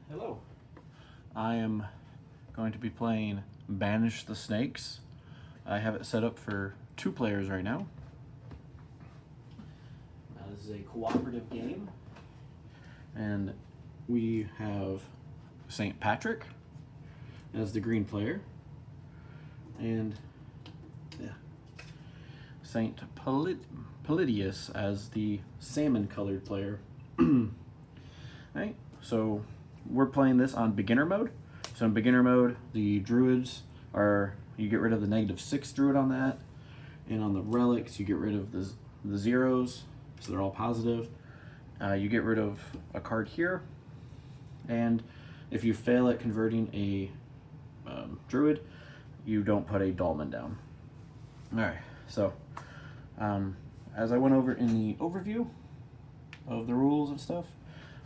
Hello. I am going to be playing Banish the Snakes. I have it set up for 2 players right now. This is a cooperative game. And we have St. Patrick as the green player. And St. Palladius as the salmon colored player. Right, so we're playing this on beginner mode. So in beginner mode, the druids are, you get rid of the -6 druid on that, and on the relics, you get rid of the zeros, so they're all positive. You get rid of a card here, and if you fail at converting a druid, you don't put a Dolman down. All right, so as I went over in the overview of the rules and stuff,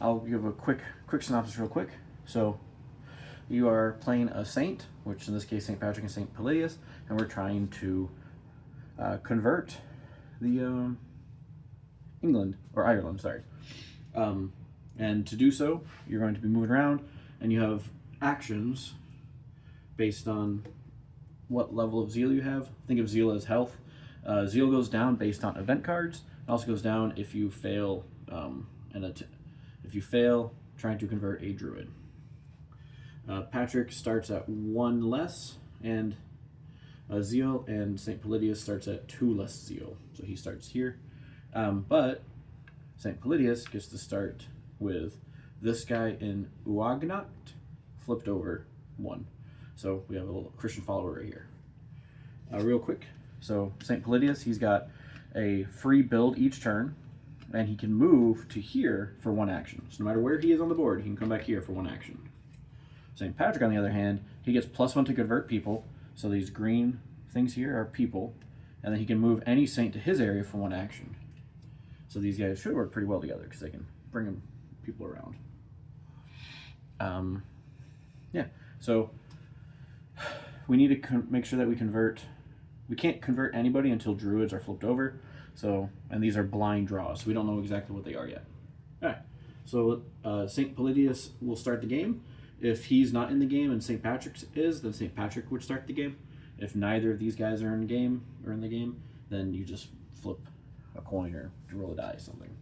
I'll give a quick synopsis real quick. So you are playing a saint, which in this case St. Patrick and St. Palladius, and we're trying to convert the England, or Ireland, sorry. And to do so, you're going to be moving around, and you have actions based on what level of zeal you have. Think of zeal as health. Zeal goes down based on event cards. It also goes down if you fail trying to convert a druid. Patrick starts at 1 less and zeal, and St. Palladius starts at 2 less zeal. So he starts here. But St. Palladius gets to start with this guy in Uagnacht, flipped over 1. So we have a little Christian follower right here. Real quick, so St. Palladius, he's got a free build each turn, and he can move to here for 1 action. So no matter where he is on the board, he can come back here for 1 action. St. Patrick, on the other hand, he gets +1 to convert people. So these green things here are people, and then he can move any saint to his area for 1 action. So these guys should work pretty well together because they can bring people around. Yeah, so we need to make sure that we convert. We can't convert anybody until druids are flipped over. So, and these are blind draws, so we don't know exactly what they are yet. All right, so St. Palladius will start the game. If he's not in the game and St. Patrick is, then St. Patrick would start the game. If neither of these guys are in the game, then you just flip a coin or roll a die, something.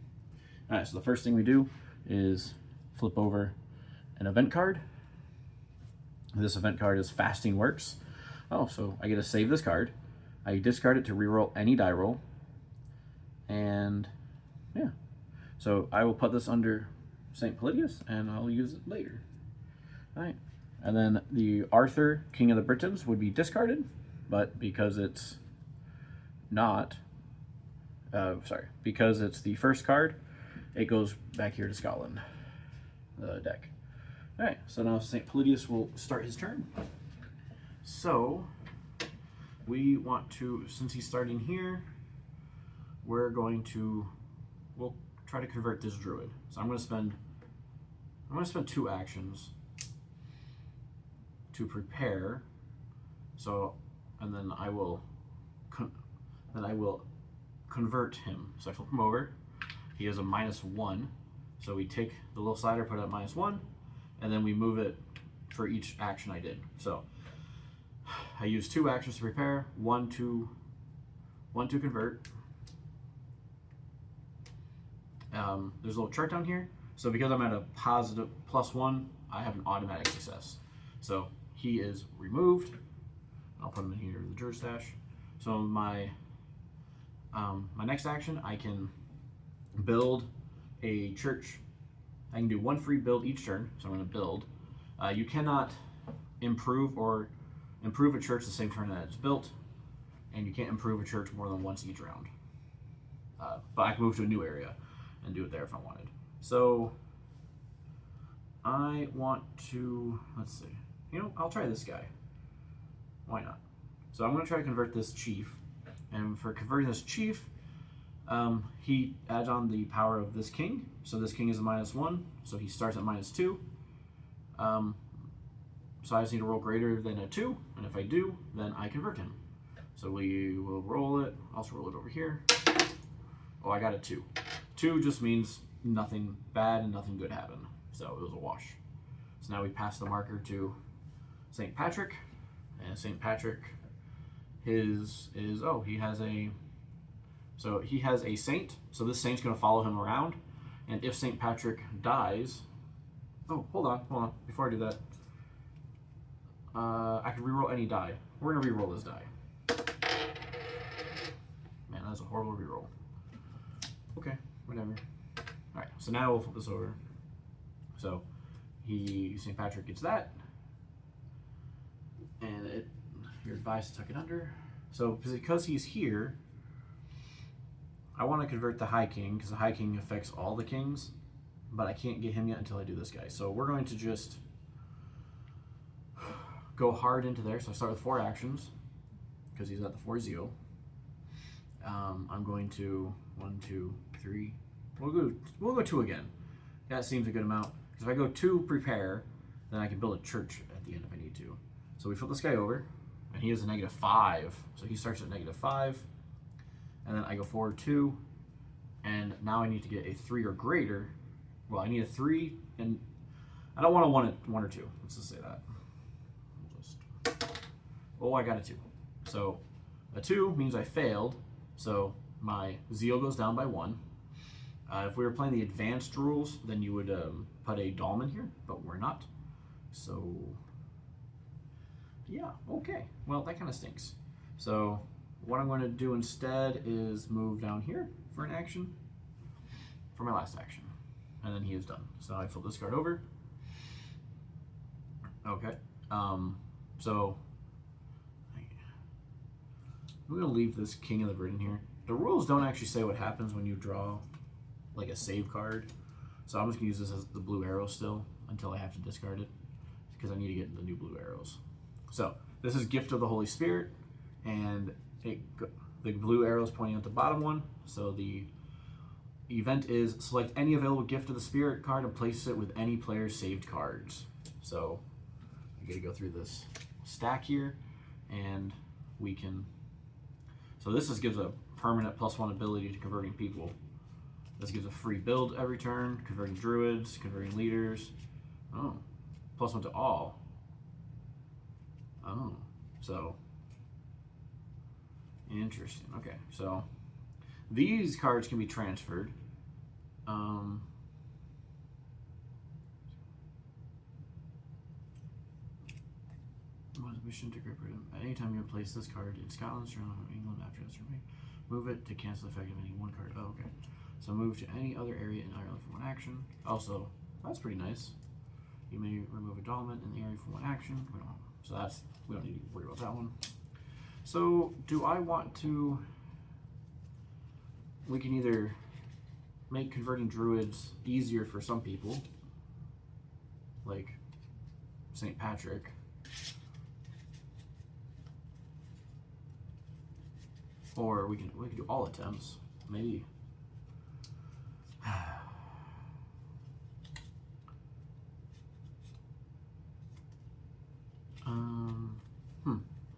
All right, so the first thing we do is flip over an event card. This event card is Fasting Works. Oh, so I get to save this card. I discard it to reroll any die roll. And yeah, so I will put this under St. Palladius, and I'll use it later. All right, and then the Arthur, King of the Britons, would be discarded, but because it's not, because it's the first card, it goes back here to Scotland, the deck. All right, so now St. Palladius will start his turn. So we want to, since he's starting here, we'll try to convert this druid. So I'm going to spend 2 actions to prepare. So, and then I will convert him. So I flip him over. He has a -1. So we take the little slider, put it at -1, and then we move it for each action I did. So I use 2 actions to prepare, one to convert. There's a little chart down here. So because I'm at a positive +1, I have an automatic success. So he is removed. I'll put him in here to the druid stash. So my next action, I can build a church. I can do 1 free build each turn. So I'm going to build. You cannot improve a church the same turn that it's built, and you can't improve a church more than once each round. But I can move to a new area and do it there if I wanted. So I want to, let's see, I'll try this guy. Why not? So I'm going to try to convert this chief. And for converting this chief, he adds on the power of this king. So this king is a -1, so he starts at -2. So I just need to roll greater than a 2, and if I do, then I convert him. So we will roll it. I'll also roll it over here. Oh, I got a 2. 2 just means nothing bad and nothing good happened. So it was a wash. So now we pass the marker to St. Patrick, and St. Patrick, his is, oh, he has a saint, so this saint's going to follow him around, and if St. Patrick dies, oh, hold on, before I do that, I can reroll any die. We're going to reroll this die. Man, that's a horrible reroll. Okay, whatever. Alright, so now we'll flip this over. So, St. Patrick gets that, and you're advised to tuck it under. So, because he's here, I want to convert the High King, because the High King affects all the kings, but I can't get him yet until I do this guy. So we're going to just go hard into there. So I start with 4 actions, because he's at the 4 zeal. I'm going to 1, 2, 3. We'll go 2 again. That seems a good amount. Because if I go 2 prepare, then I can build a church at the end if I need to. So we flip this guy over, and he has a -5. So he starts at -5. And then I go forward 2, and now I need to get a 3 or greater. Well, I need a 3, and I don't want a 1 or 2. Let's just say that. Oh, I got a 2. So a 2 means I failed, so my zeal goes down by 1. If we were playing the advanced rules, then you would put a Dolman here, but we're not. So, yeah, okay. Well, that kind of stinks. So what I'm going to do instead is move down here for an action, for my last action. And then he is done. So now I flip this card over. Okay. So I'm going to leave this King of the Britain here. The rules don't actually say what happens when you draw like a save card. So I'm just going to use this as the blue arrow still until I have to discard it, because I need to get the new blue arrows. So this is Gift of the Holy Spirit, and the blue arrow is pointing at the bottom one. So the event is select any available Gift of the Spirit card and place it with any player's saved cards. So I got to go through this stack here, and we can. So this just gives a permanent +1 ability to converting people. This gives a free build every turn, converting druids, converting leaders. Oh, +1 to all. Oh, so interesting. Okay, so these cards can be transferred. Mission to grip it. At any time you place this card in Scotland, England after this turn, move it to cancel the effect of any 1 card. Oh, okay. So move to any other area in Ireland for 1 action. Also, that's pretty nice. You may remove a Dolman in the area for 1 action. We don't need to worry about that one. So do I want to? We can either make converting druids easier for some people, like St. Patrick. Or we can do all attempts, maybe.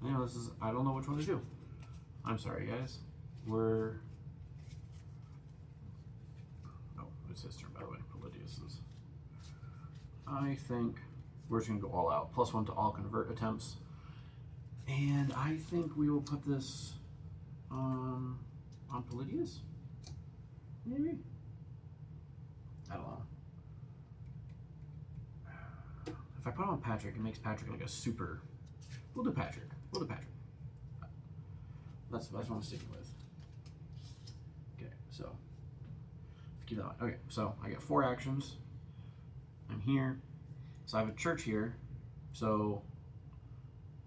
You know, I don't know which one to do. I'm sorry, guys. Oh, it's his turn, by the way. Palladius's. I think we're just gonna go all out. +1 to all convert attempts. And I think we will put this on Palladius? Maybe? I don't know. If I put on Patrick, it makes Patrick like a super. We'll do Patrick. That's what I'm sticking with. Okay, so keep that on. Okay, so I got 4 actions. I'm here. So I have a church here. So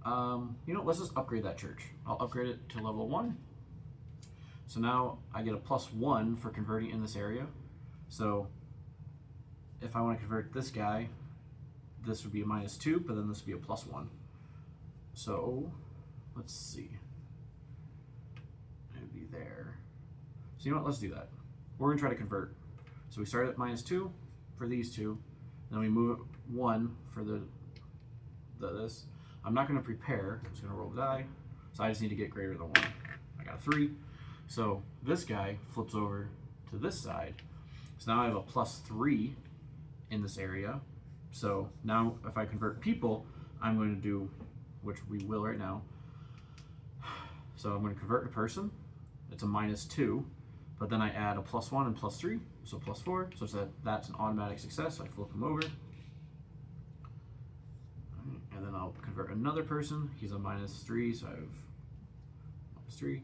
you know, let's just upgrade that church. I'll upgrade it to level 1. So now I get a +1 for converting in this area. So if I want to convert this guy, this would be a -2, but then this would be a +1. So let's see. It would be there. So you know what? Let's do that. We're going to try to convert. So we start at -2 for these 2. Then we move it 1 for this. I'm not going to prepare. I'm just going to roll the die. So I just need to get greater than 1. I got a 3. So this guy flips over to this side. So now I have a +3 in this area. So now if I convert people, I'm going to do, which we will right now. So I'm going to convert a person. It's a -2, but then I add a +1 and +3, so +4, such that that's an automatic success. So I flip him over. And then I'll convert another person. He's a -3, so I have -3.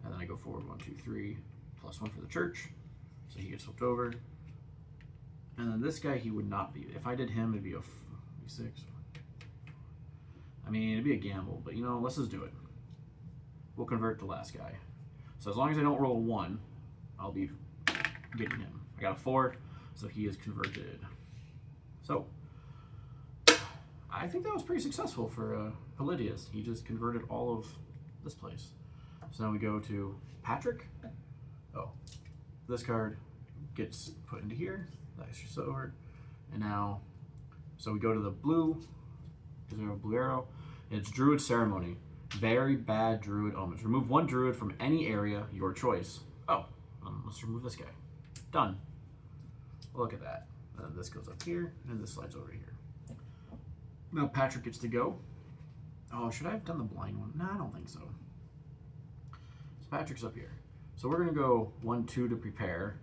And then I go forward 1, 2, 3, +1 for the church. So he gets flipped over. And then this guy, he would not be. If I did him, it'd be a 6. I mean, it'd be a gamble, but you know, let's just do it. We'll convert the last guy. So as long as I don't roll a 1, I'll be getting him. I got a 4, so he is converted. So I think that was pretty successful for Palladius. He just converted all of this place. So now we go to Patrick. Oh, this card gets put into here. That's just over. And now, so we go to the blue. Is there a blue arrow? And it's Druid Ceremony. Very bad Druid omens. Remove 1 Druid from any area, your choice. Oh, let's remove this guy. Done. Look at that. This goes up here, and this slides over here. Now Patrick gets to go. Oh, should I have done the blind one? No, I don't think so. So Patrick's up here. So we're going to go 1, 2 to prepare,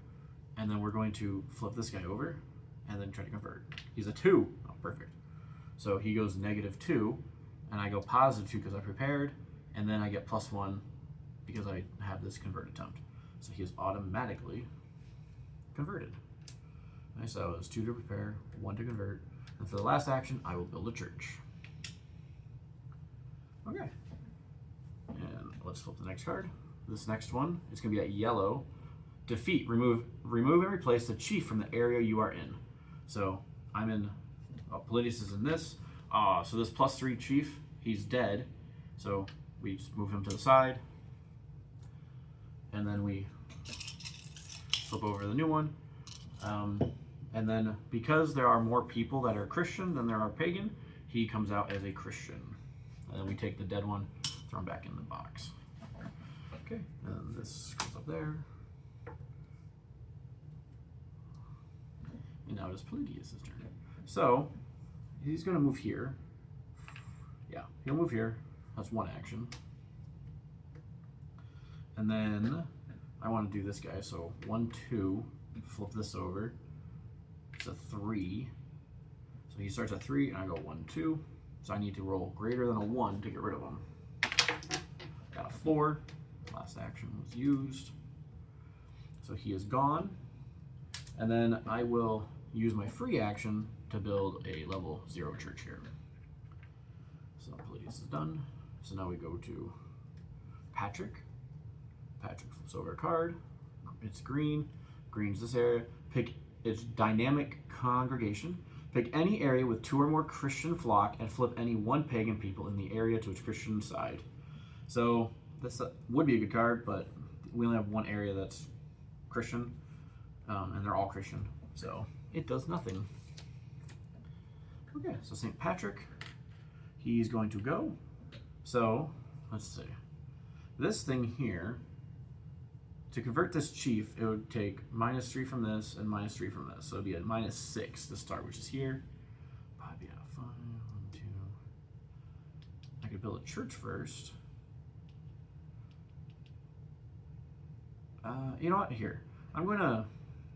and then we're going to flip this guy over, and then try to convert. He's a 2. Oh, perfect. So he goes -2, and I go +2 because I prepared, and then I get +1 because I have this convert attempt. So he is automatically converted. Nice, so it was 2 to prepare, 1 to convert, and for the last action, I will build a church. Okay, and let's flip the next card. This next one is going to be at yellow. Defeat, remove and replace the chief from the area you are in. So I'm in, Palladius is in this. So this +3 chief, he's dead. So we just move him to the side. And then we flip over the new one. And then because there are more people that are Christian than there are pagan, he comes out as a Christian. And then we take the dead one, throw him back in the box. Okay, and then this goes up there. And now it is Palladius' turn. So he's going to move here. Yeah, he'll move here. That's 1 action. And then I want to do this guy. So 1, 2, flip this over. It's a 3. So he starts at 3, and I go 1, 2. So I need to roll greater than a 1 to get rid of him. Got a 4. Last action was used. So he is gone. And then I will use my free action to build a level 0 church here. So Palladius is done. So now we go to Patrick. Patrick flips over a card. It's green. Green's this area. Pick its dynamic congregation. Pick any area with 2 or more Christian flock and flip any 1 pagan people in the area to its Christian side. So this would be a good card, but we only have 1 area that's Christian, and they're all Christian. So it does nothing. Okay, so St. Patrick, he's going to go. So let's see. This thing here, to convert this chief, it would take -3 from this and -3 from this. So it'd be at -6 to start, which is here. Probably be at 5, 1, 2. I could build a church first. You know what? Here. I'm going to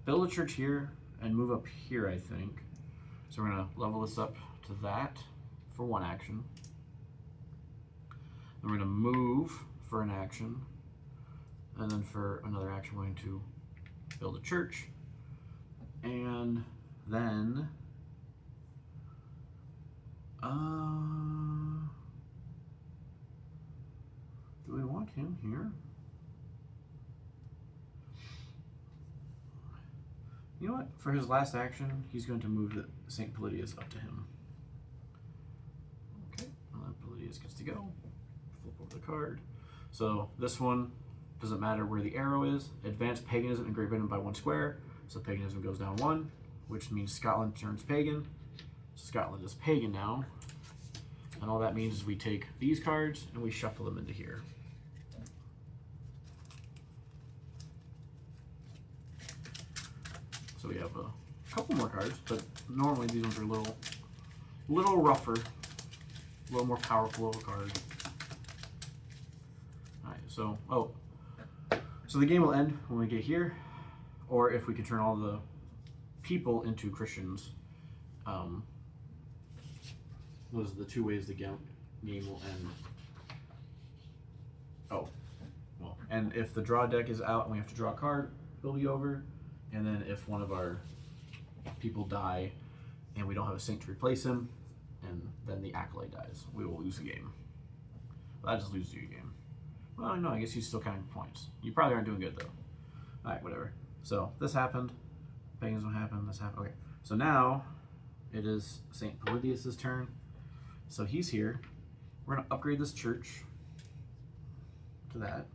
build a church here and move up here, I think. So we're going to level this up to that for 1 action. Then we're going to move for an action. And then for another action, we're going to build a church. And then do we want him here? You know what? For his last action, he's going to move the St. Palladius up to him. Okay, and then Palladius gets to go. Flip over the card. So this one doesn't matter where the arrow is. Advanced paganism and Great Britain by 1 square. So paganism goes down 1, which means Scotland turns pagan. So Scotland is pagan now. And all that means is we take these cards and we shuffle them into here. So we have a couple more cards, but normally these ones are a little little rougher, a little more powerful of a card. Alright, so, so the game will end when we get here, or if we can turn all the people into Christians. Those are the two ways the game will end. Oh, well, and if the draw deck is out and we have to draw a card, it'll be over. And then if one of our people die and we don't have a saint to replace him, and then the acolyte dies, we will lose the game. Well, that just loses you a game. Well, no, I guess he's still counting points. You probably aren't doing good though. Alright, whatever. So this happened. Paganism happened. This happened. Okay. So now it is St. Palladius' turn. So he's here. We're going to upgrade this church to that.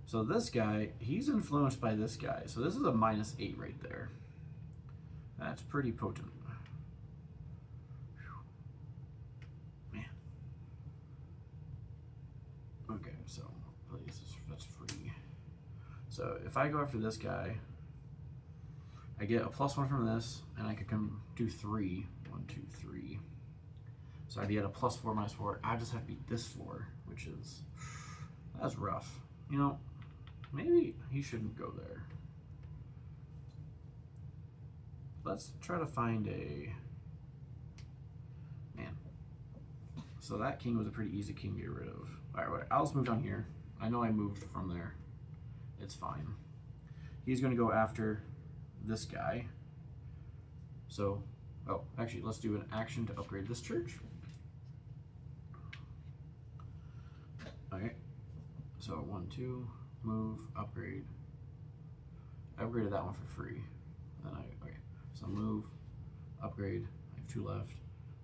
So this guy, he's influenced by this guy. So this is a -8 right there. That's pretty potent. Man. Okay, so that's free. So if I go after this guy, I get a +1 from this, and I could come do 3. 1, 2, 3. So I'd get a +4, -4. I just have to beat this 4, which is, that's rough. You know, maybe he shouldn't go there. Let's try to find a, man. So that king was a pretty easy king to get rid of. All right, I'll just move down here. I know I moved from there. It's fine. He's gonna go after this guy. So, oh, actually, let's do an action to upgrade this church. Okay, so 1, 2, move, upgrade. I upgraded that one for free. Then okay, so move, upgrade. I have 2 left.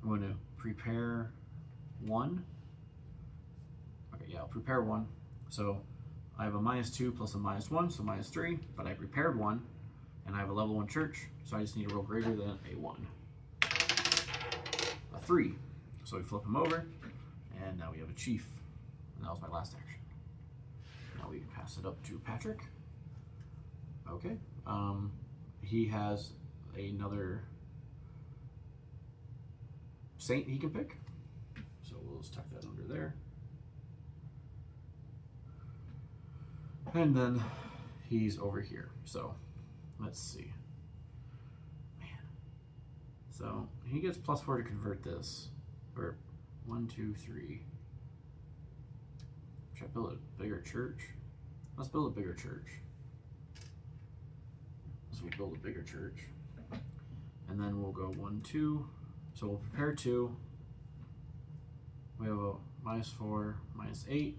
I'm going to prepare 1. Okay, yeah, I'll prepare 1. So I have a -2 plus a -1, so -3, but I prepared 1, and I have a level 1 church, so I just need to roll greater than a 1. A 3. So we flip him over, and now we have a chief. And that was my last action. Now we pass it up to Patrick. Okay. He has another saint he can pick. So we'll just tuck that under there. And then he's over here. So let's see. Man. So he gets +4 to convert this. Or 1, 2, 3. Should I build a bigger church? Let's build a bigger church. So we'll build a bigger church. And then we'll go 1, 2. So we'll prepare 2. We have a -4, -8.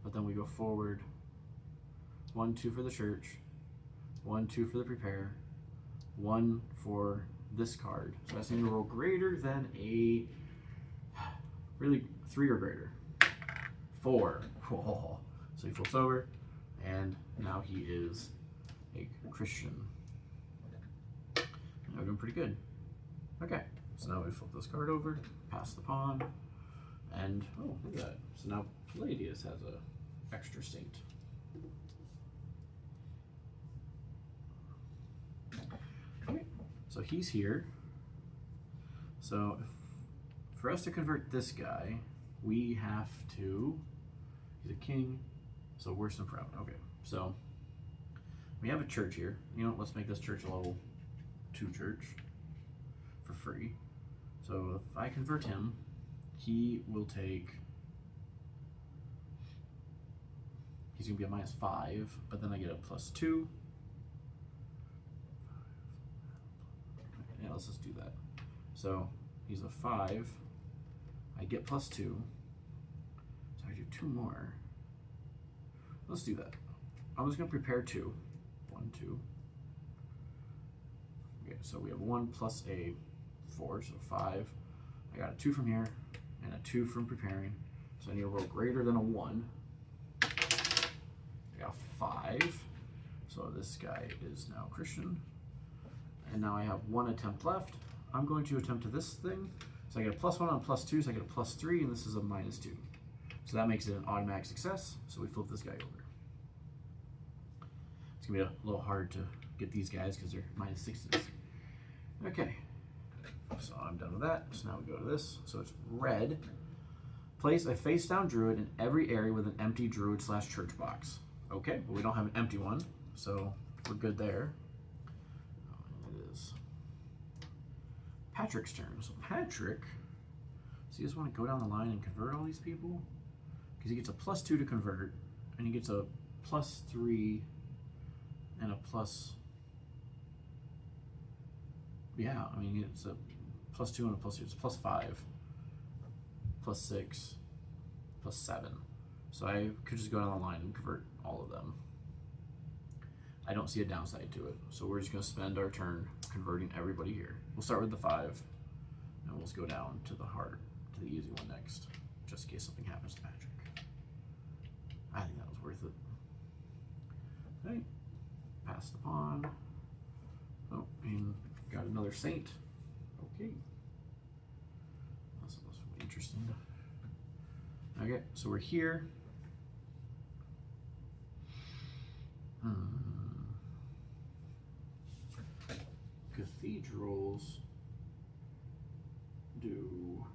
But then we go forward. 1, 2 for the church. 1, 2 for the prepare. 1 for this card. So I just need to roll greater than a, really 3 or greater. 4. Whoa. So he flips over, and now he is a Christian. And we're doing pretty good. Okay, so now we flip this card over, pass the pawn, and oh, look at that. So now Palladius has a extra saint. Okay, so he's here. So for us to convert this guy, we have to, he's a king, so worse than proud. Okay, so we have a church here. You know what, let's make this church a level 2 church for free. So if I convert him, he will take, he's gonna be a -5, but then I get a +2. Yeah, let's just do that. So he's a 5. I get +2. So I do 2 more. Let's do that. I'm just gonna prepare 2. 1, 2. Okay, so we have 1 plus a 4, so 5. I got a 2 from here and a 2 from preparing. So I need to roll greater than a 1. I got a 5. So this guy is now Christian. And now I have 1 attempt left. I'm going to attempt this thing. So I get a +1 on +2, so I get a +3, and this is a -2. So that makes it an automatic success. So we flip this guy over. It's gonna be a little hard to get these guys because they're -6s. Okay, I'm done with that. So now we go to this. So it's red. Place a face-down druid in every area with an empty druid/church box. Okay, but we don't have an empty one, so we're good there. It is Patrick's turn. So Patrick, so you just want to go down the line and convert all these people? Because he gets a +2 to convert, and he gets a +3 and a plus. Yeah, I mean, it's a +2 and a +2. It's +5, +6, +7. So I could just go down the line and convert all of them. I don't see a downside to it. So we're just going to spend our turn converting everybody here. We'll start with the 5, and we'll just go down to the hard, to the easy one next, just in case something happens to Patrick. I think that was worth it. Okay, pass the pawn. Oh, and got another saint. Okay. That's interesting. Okay, so we're here. Cathedrals do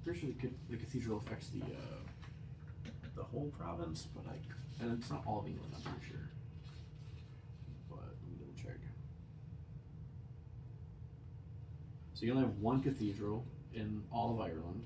pretty sure the cathedral affects the whole province, but and it's not all of England, I'm pretty sure. But let me double check. So you only have one cathedral in all of Ireland.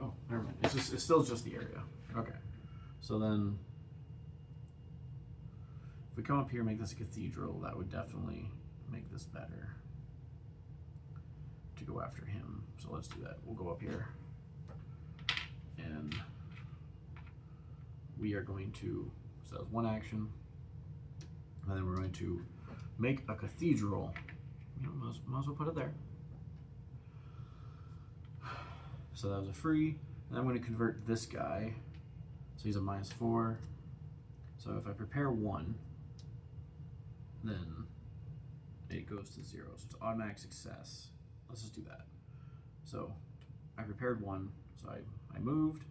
Oh, never mind. It's still just the area. Okay. So then, if we come up here and make this a cathedral, that would definitely make this better to go after him. So let's do that. We'll go up here, and we are going to, so that's one action, and then we're going to make a cathedral. You know, might as well put it there. So that was a free, and I'm going to convert this guy. So he's a -4. So if I prepare 1, then it goes to 0. So it's automatic success. Let's just do that. So I prepared 1. So I moved,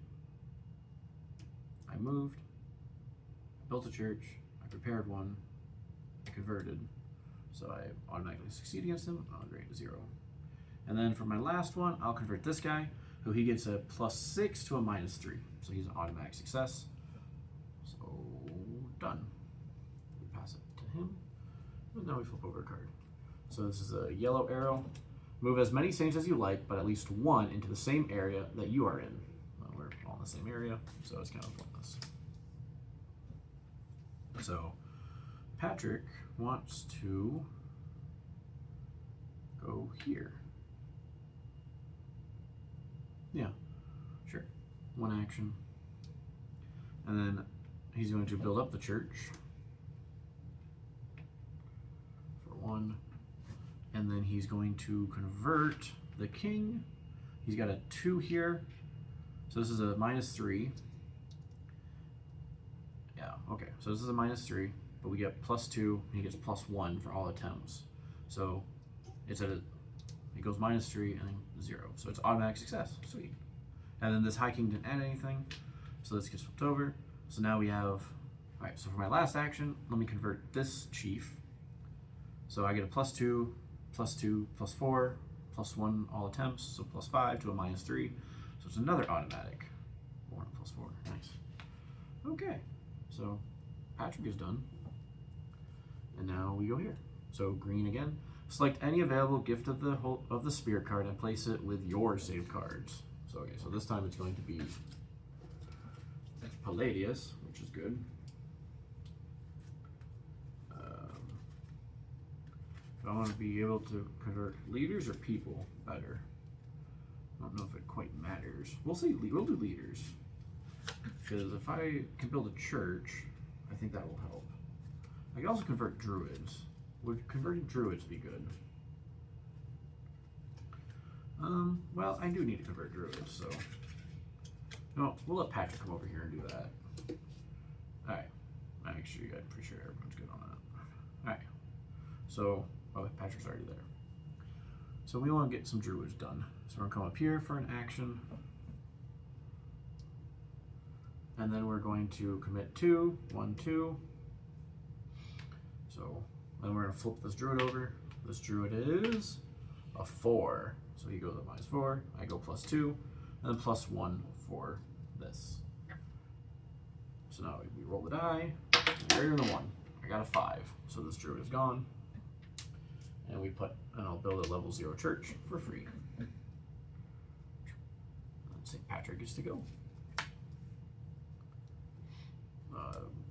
built a church, I prepared 1, I converted. So I automatically succeed against him. I'll grade to 0. And then for my last one, I'll convert this guy, who he gets a +6 to a -3. So he's an automatic success. So done. We pass it to him. And now we flip over a card. So this is a yellow arrow. Move as many saints as you like, but at least one into the same area that you are in. Well, we're all in the same area, so it's kind of pointless. So Patrick wants to go here. Yeah, sure. One action. And then he's going to build up the church for 1. And then he's going to convert the king. He's got a 2 here. So this is a -3. Yeah, okay. So this is a -3, but we get +2, and he gets +1 for all attempts. So it's at a, it goes -3 and then 0. So it's automatic success. Sweet. And then this High King didn't add anything. So this gets flipped over. So now we have, all right, so for my last action, let me convert this chief. So I get a +2, +2, +4, +1 all attempts. So +5 to a -3. So it's another automatic. 1 +4. Nice. Okay. So Patrick is done. And now we go here. So green again. Select any available gift of the spirit card and place it with your saved cards. So okay, so this time it's going to be Palladius, which is good. I want to be able to convert leaders or people better. I don't know if it quite matters. We'll do leaders, because if I can build a church, I think that will help. I can also convert druids. Would converting druids be good? Well, I do need to convert druids, so no, we'll let Patrick come over here and do that. All right, actually. Actually, I'm pretty sure everyone's good on that. Alright. So, oh, Patrick's already there. So we want to get some druids done. So we're going to come up here for an action. And then we're going to commit 2, 1, 2. So then we're going to flip this druid over. This druid is a 4. So he goes up -4. I go +2. And then +1 for this. So now we roll the die. Greater than a 1. I got a 5. So this druid is gone. And I'll build a level 0 church for free. And St. Patrick gets to go.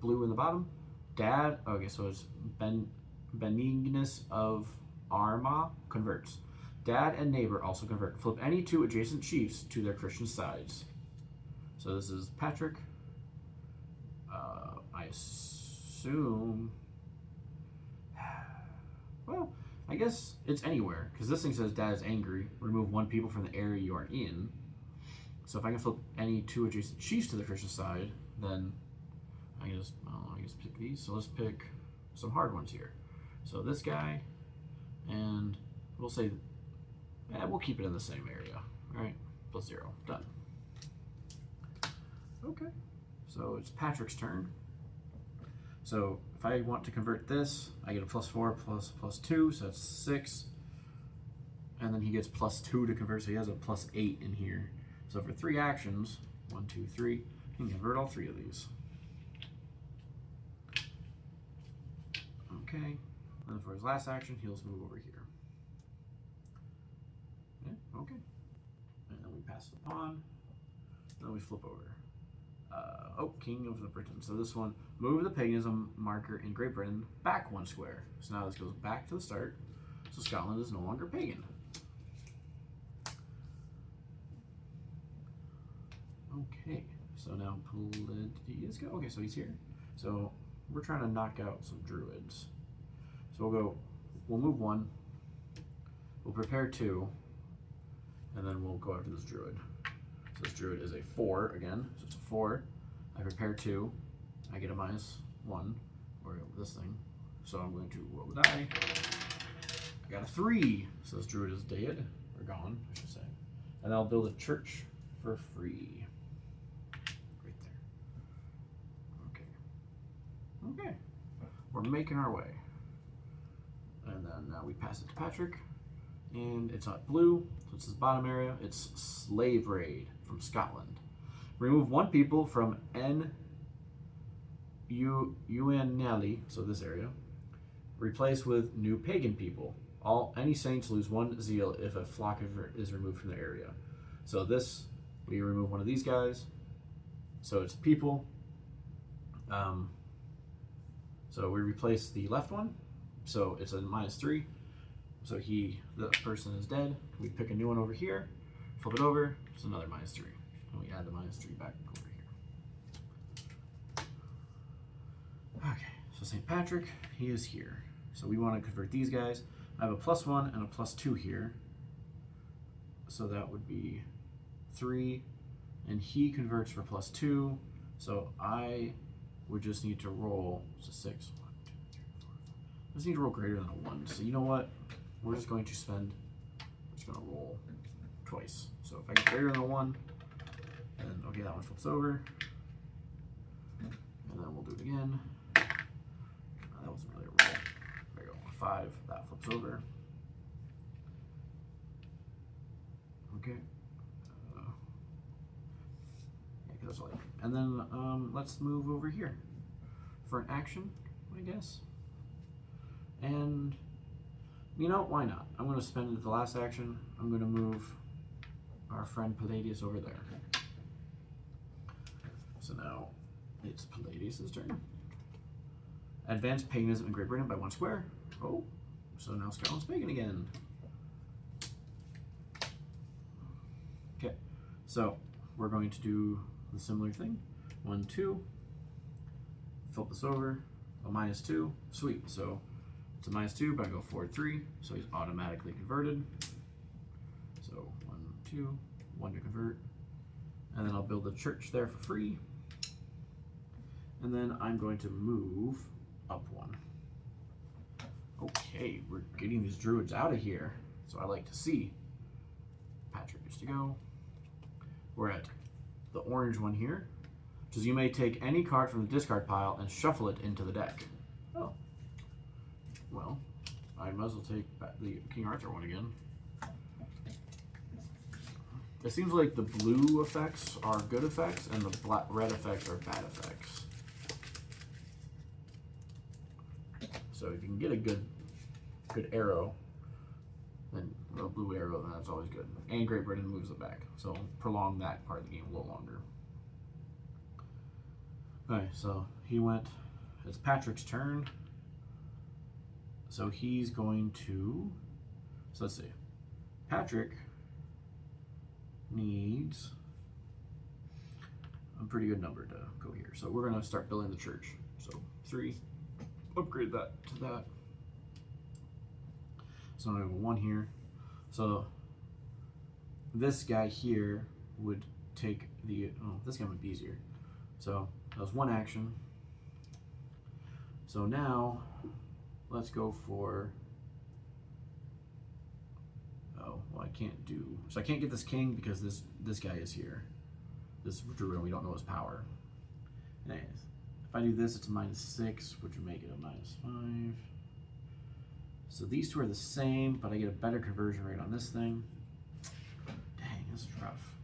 Blue in the bottom. Dad, okay, so it's Banish of Arma converts. Dad and neighbor also convert. Flip any 2 adjacent chiefs to their Christian sides. So this is Patrick. I assume. Well, I guess it's anywhere because this thing says Dad is angry. Remove 1 people from the area you are in. So if I can flip any 2 adjacent chiefs to the Christian side, then I can just pick these. So let's pick some hard ones here. So this guy, and we'll say, we'll keep it in the same area. All right, +0, done. Okay, so it's Patrick's turn. So if I want to convert this, I get a +4 +2, so that's 6. And then he gets +2 to convert, so he has a +8 in here. So for 3 actions, 1, 2, 3, he can convert all 3 of these. Okay, and then for his last action, he'll just move over here. Yeah, okay. And then we pass the pawn, then we flip over. King of the Britain. So this one, move the paganism marker in Great Britain back 1 square. So now this goes back to the start. So Scotland is no longer pagan. Okay, so now Palladius go. Okay, so he's here. So we're trying to knock out some druids. So we'll move 1. We'll prepare 2. And then we'll go after this druid. So this druid is a 4 again. So it's a 4. I prepare 2. I get a -1, or this thing. So I'm going to roll the die. I got a 3. So this druid is dead, or gone, I should say. And I'll build a church for free. Right there. Okay. Okay. We're making our way. And then now we pass it to Patrick. And it's not blue, so it's his bottom area. It's Slave Raid from Scotland. Remove 1 people from Uanelli, so this area. Replace with new pagan people. Any saints lose 1 zeal if a flock is removed from the area. So this, we remove 1 of these guys. So it's people. So we replace the left one. So it's a -3. So the person is dead. We pick a new one over here, flip it over, it's another -3. And we add the -3 back over here. Okay, so St. Patrick, he is here. So we want to convert these guys. I have a +1 and a +2 here. So that would be 3. And he converts for +2. So I would just need to roll, so 6, 1, 2, 3, 4, 5. I just need to roll greater than a 1. So you know what? We're just going to roll twice. So if I get greater than a 1, then okay, that one flips over. And then we'll do it again. That wasn't really a roll. There you go, a 5, that flips over. Okay. And then let's move over here for an action, I guess. And you know, why not? I'm going to spend the last action. I'm going to move our friend Palladius over there. So now it's Palladius' turn. Advance paganism in Great Britain by 1 square. Oh, so now Scotland's pagan again. Okay, so we're going to do the similar thing. 1, 2. Flip this over. A -2. Sweet. So it's a -2, but I go forward 3, so he's automatically converted. So 1, 2, 1 to convert. And then I'll build a church there for free. And then I'm going to move up one. Okay, we're getting these druids out of here. So I like to see. Patrick gets to go. We're at the orange one here. Which is you may take any card from the discard pile and shuffle it into the deck. Oh. Well, I might as well take the King Arthur one again. It seems like the blue effects are good effects and the red effects are bad effects. So if you can get a good arrow, then a blue arrow, then that's always good. And Great Britain moves it back, so prolong that part of the game a little longer. Alright, so he went. It's Patrick's turn. So he's going to. So let's see. Patrick needs a pretty good number to go here. So we're going to start building the church. So 3. Upgrade that to that. So I have a 1 here. So this guy here would take the. Oh, this guy would be easier. So that was 1 action. So now let's go for. Oh, well, I can't do. So I can't get this king because this guy is here. This druid, and we don't know his power. Anyways, if I do this, it's a -6, which would make it a -5. So these two are the same, but I get a better conversion rate on this thing. Dang, this is rough.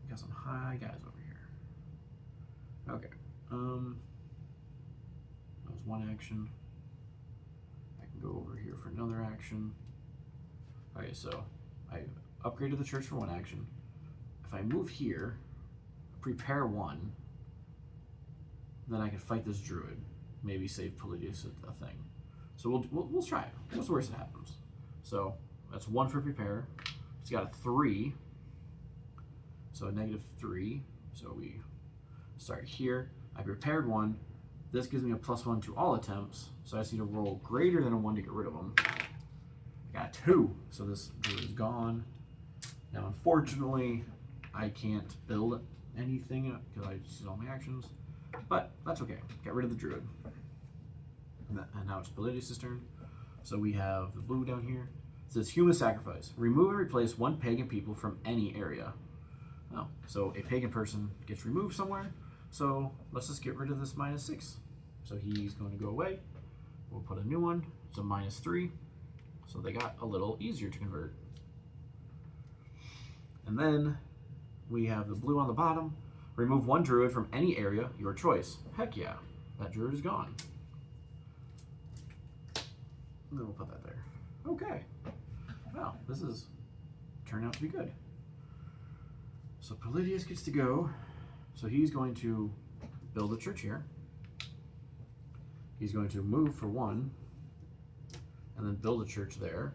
Got some high guys over here. Okay. That was 1 action. I can go over here for another action. Okay, so I upgraded the church for 1 action. If I move here, prepare 1, then I can fight this druid. Maybe save Palladius a thing. So we'll try it. What's the worst that happens? So that's 1 for prepare. It's got a 3. So a -3. So we start here. I prepared 1. This gives me a +1 to all attempts. So I just need to roll greater than a 1 to get rid of them. I got 2. So this druid is gone. Now unfortunately, I can't build anything because I just did all my actions. But that's okay. Got rid of the druid. And now it's Palladius' turn. So we have the blue down here. It says human sacrifice. Remove and replace 1 pagan people from any area. Oh, so a pagan person gets removed somewhere. So let's just get rid of this -6. So he's going to go away. We'll put a new one. It's a -3. So they got a little easier to convert. And then we have the blue on the bottom. Remove 1 druid from any area, your choice. Heck yeah, that druid is gone. And then we'll put that there. Okay. Well, this is turning out to be good. So Palladius gets to go. So he's going to build a church here. He's going to move for 1 and then build a church there.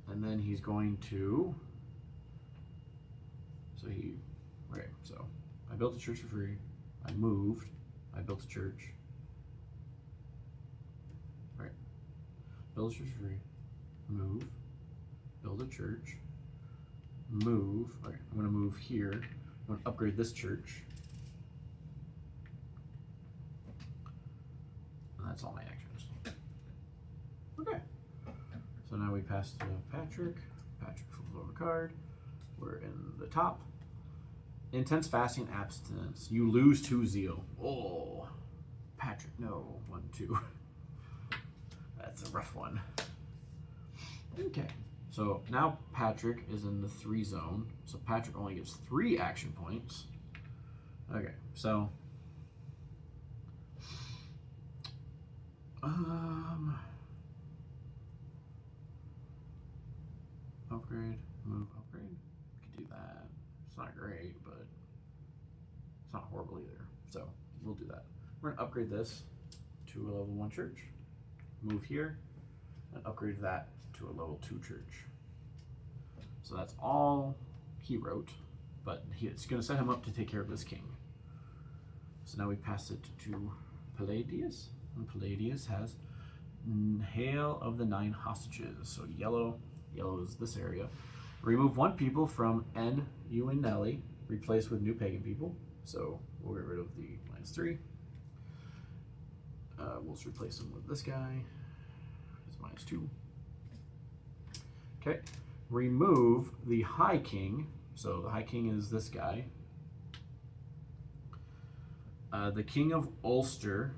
And then he's going to. So I built a church for free. I moved. I built a church. All right. Build a church for free. Move. Build a church. Move. All right. I'm going to move here. I'm going to upgrade this church. And that's all my actions. Okay. So now we pass to Patrick. Patrick flips over a card. We're in the top. Intense fasting abstinence. You lose 2 zeal. Oh, Patrick, no. 1, 2. That's a rough one. Okay. So now Patrick is in the 3 zone. So Patrick only gets 3 action points. Okay, so upgrade, move, upgrade. Could do that. It's not great, but it's not horrible either. So we'll do that. We're gonna upgrade this to a level 1 church. Move here and upgrade that to a level 2 church. So that's all he wrote, but it's gonna set him up to take care of this king. So now we pass it to Palladius, and Palladius has Hail of the 9 Hostages. So yellow is this area. Remove 1 people from N, U, and Nelly, replace with new pagan people. So we'll get rid of the -3. We'll just replace him with this guy. It's -2. Okay. Remove the High King. So the High King is this guy. The King of Ulster.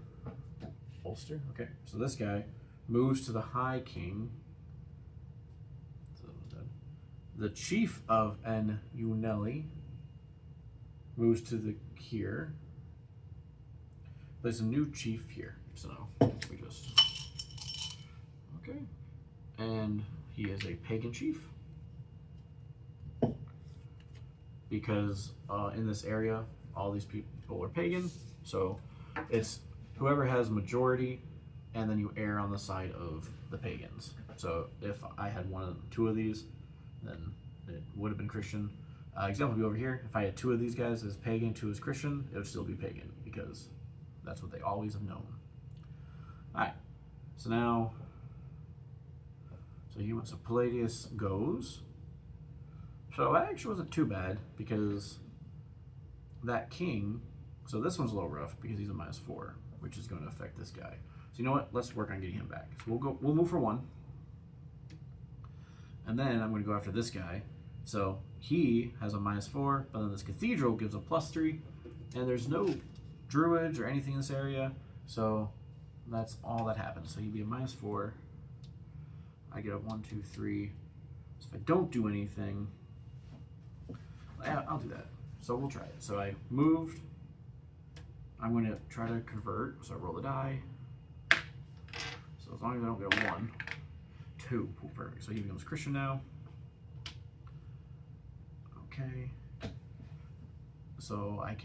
Ulster? Okay. So this guy moves to the High King. So the Chief of Unelli moves to the here. There's a new chief here. So we just okay. And he is a pagan chief. Because in this area, all these people are pagan. So it's whoever has majority, and then you err on the side of the pagans. So if I had two of these, then it would have been Christian. Example would be over here. If I had 2 of these guys as pagan, 2 as Christian, it would still be pagan because that's what they always have known. All right. So now, so Palladius goes. So that actually wasn't too bad because that king. So this one's a little rough because he's a -4, which is going to affect this guy. So you know what? Let's work on getting him back. So we'll move for 1. And then I'm going to go after this guy. So he has a -4, but then this cathedral gives a +3, and there's no druids or anything in this area, so that's all that happens. So he'd be a -4. I get a 1, 2, 3. So if I don't do anything, I'll do that. So we'll try it. So I moved. I'm going to try to convert. So I roll the die. So as long as I don't get a 1, 2, perfect. So he becomes Christian now. Okay. So let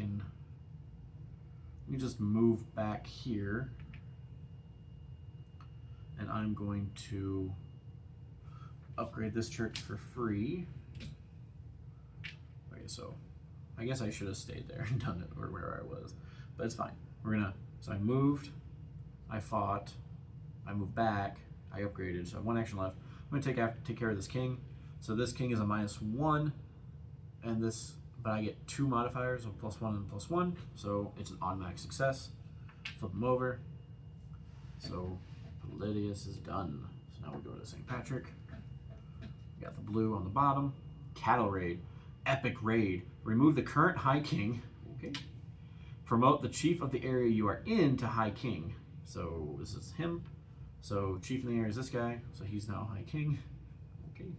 me just move back here. And I'm going to upgrade this church for free. Okay, so I guess I should have stayed there and done it, or where I was, but it's fine. So I moved, I fought, I moved back, I upgraded, so I have 1 action left. I'm gonna take care of this king. So this king is a -1, and this, but I get 2 modifiers of +1 and +1, so it's an automatic success. Flip them over. So Palladius is done. So now we go to St. Patrick. We got the blue on the bottom. Cattle raid. Epic raid. Remove the current High King. Okay. Promote the chief of the area you are in to High King. So this is him. So chief in the area is this guy. So he's now High King. Okay.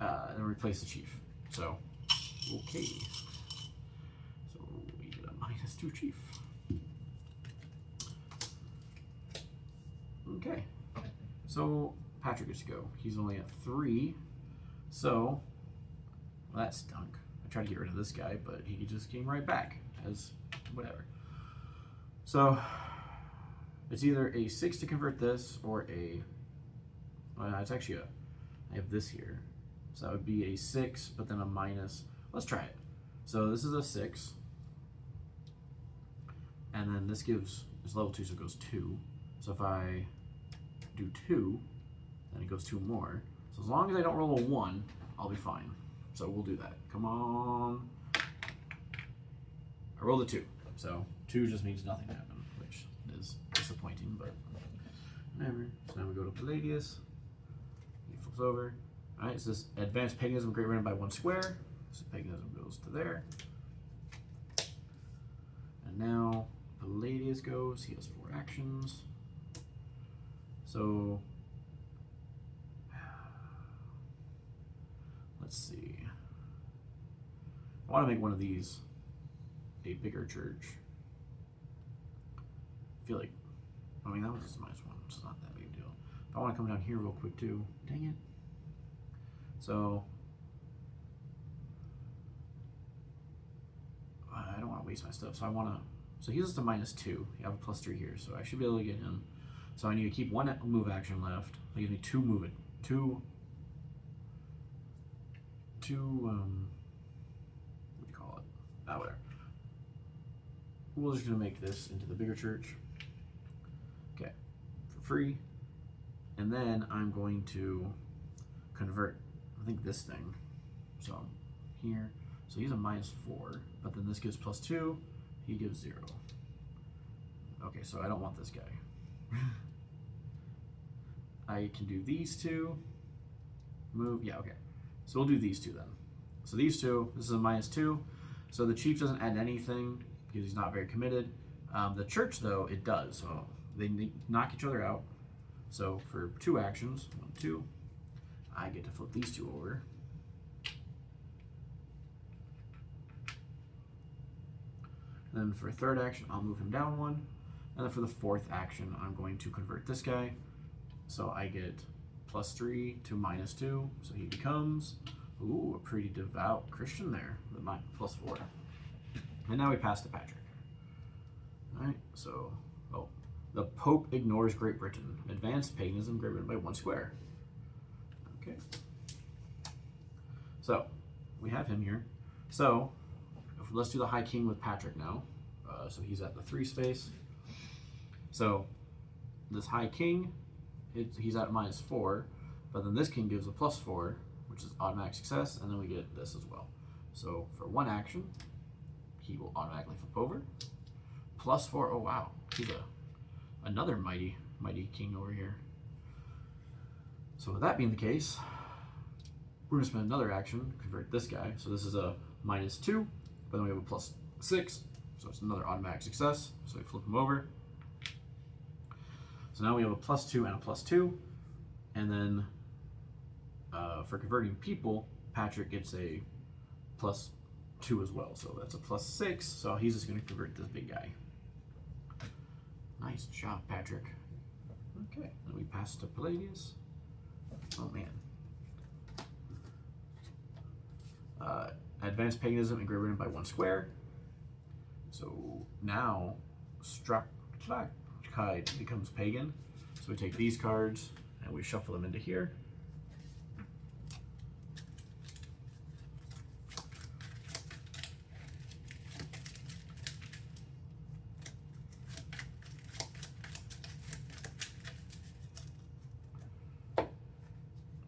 And then replace the chief. So, okay. So we get a -2 chief. Okay. So Patrick gets to go. He's only at 3. So, well, that stunk. I tried to get rid of this guy, but he just came right back as whatever. So, it's either a 6 to convert this or it's actually I have this here. So that would be a 6, but then a minus. Let's try it. So this is a 6. And then this it's level 2, so it goes 2. So if I do 2, then it goes 2 more. So as long as I don't roll a 1, I'll be fine. So we'll do that. Come on. I rolled a 2. So 2 just means nothing happened, which is disappointing, but whatever. So now we go to Palladius. He flips over. Alright, so this advanced paganism, great random by 1 square. So paganism goes to there. And now Palladius goes. He has 4 actions. So let's see. I want to make one of these a bigger church. I feel like, I mean, that was just -1, so it's not that big a deal. But I want to come down here real quick too. Dang it. So I don't want to waste my stuff. So I want to. So he's just a -2. You have a +3 here, so I should be able to get him. So I need to keep 1 move action left. That gives me 2 move it. Two. What do you call it? Whatever. We're just gonna make this into the bigger church. Okay, for free. And then I'm going to convert, I think, this thing. So here. So he's a -4, but then this gives +2, he gives 0. Okay, so I don't want this guy. I can do these two, move, yeah, okay. So we'll do these two then. So these two, this is a -2, so the chief doesn't add anything because he's not very committed. The church, though, it does, so they knock each other out. So for 2 actions, 1, 2, I get to flip these two over. Then for a 3rd action, I'll move him down 1. And then for the 4th action, I'm going to convert this guy. So I get +3 to -2. So he becomes, ooh, a pretty devout Christian there, with my +4. And now we pass to Patrick. All right, so, oh, the Pope ignores Great Britain. Advanced paganism, Great Britain by 1 square. Okay. So, we have him here. So, let's do the High King with Patrick now. So he's at the 3 space. So, this High King, he's at -4, but then this king gives a +4, which is automatic success, and then we get this as well. So for 1 action, he will automatically flip over. +4, oh wow, he's another mighty king over here. So with that being the case, we're gonna spend another action, convert this guy. So this is a -2, but then we have a +6, so it's another automatic success. So we flip him over. So now we have a +2 and a +2, and then for converting people, Patrick gets a +2 as well. So that's a +6. So he's just going to convert this big guy. Nice job, Patrick. Okay, then we pass to Palladius. Oh man. Advanced paganism and Great Britain by 1 square. So now Strathclyde becomes pagan. So we take these cards and we shuffle them into here.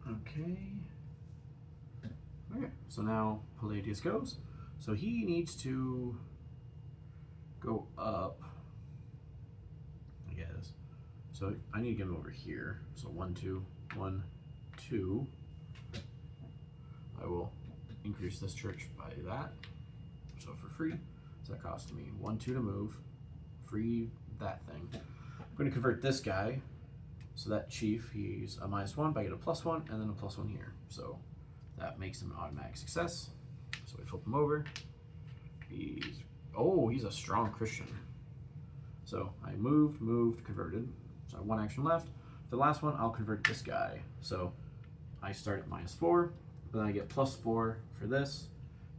Okay, so now Palladius goes. So he needs to go up, I guess. So I need to get him over here. So 1, 2, 1, 2. I will increase this church by that. So for free. So that cost me 1, 2 to move. Free that thing. I'm going to convert this guy. So that chief, he's a -1, but I get a +1 and then a +1 here. So that makes him an automatic success. So we flip him over. He's a strong Christian. So I moved, converted. So I have 1 action left. For the last one, I'll convert this guy. So I start at -4, but then I get +4 for this,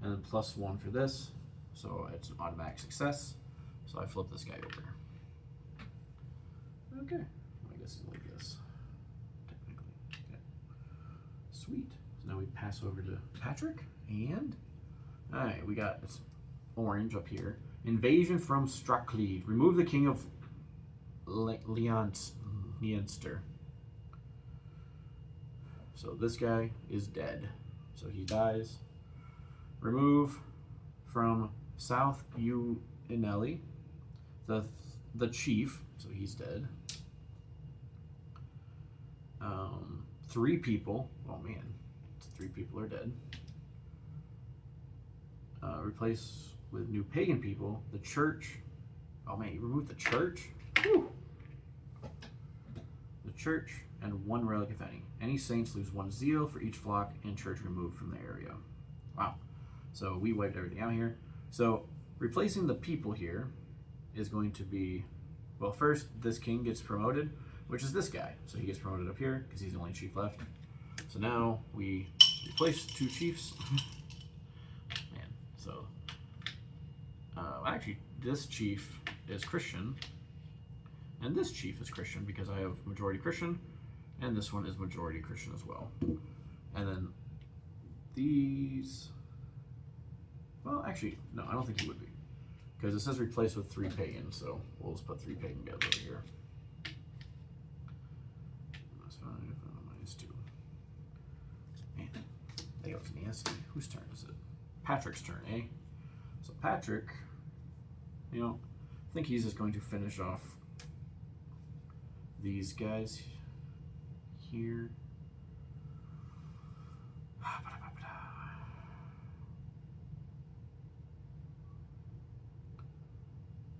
and then +1 for this. So it's an automatic success. So I flip this guy over. Okay. I guess it's like this, technically. Okay. Sweet. So now we pass over to Patrick, and all right, we got this orange up here. Invasion from Strathclyde. Remove the king of Leinster. So this guy is dead. So he dies. Remove from South Uinelli the chief. So he's dead. 3 people. Oh man, 3 people are dead. Replace with new pagan people. The church. Oh man, you removed the church? Whew. The church and 1 relic, if any. Any saints lose 1 zeal for each flock and church removed from the area. Wow. So we wiped everything out here. So replacing the people here is going to be, well, first this king gets promoted, which is this guy. So he gets promoted up here because he's the only chief left. So now we replace 2 chiefs. Man, so actually this chief is Christian, and this chief is Christian because I have majority Christian, and this one is majority Christian as well. And then these, well, actually, no, I don't think he would be, because it says replace with 3 pagans, so we'll just put 3 pagan guys over here. That's fine, -2. Man, that was nasty. Whose turn is it? Patrick's turn, eh? So Patrick, you know, I think he's just going to finish off these guys here.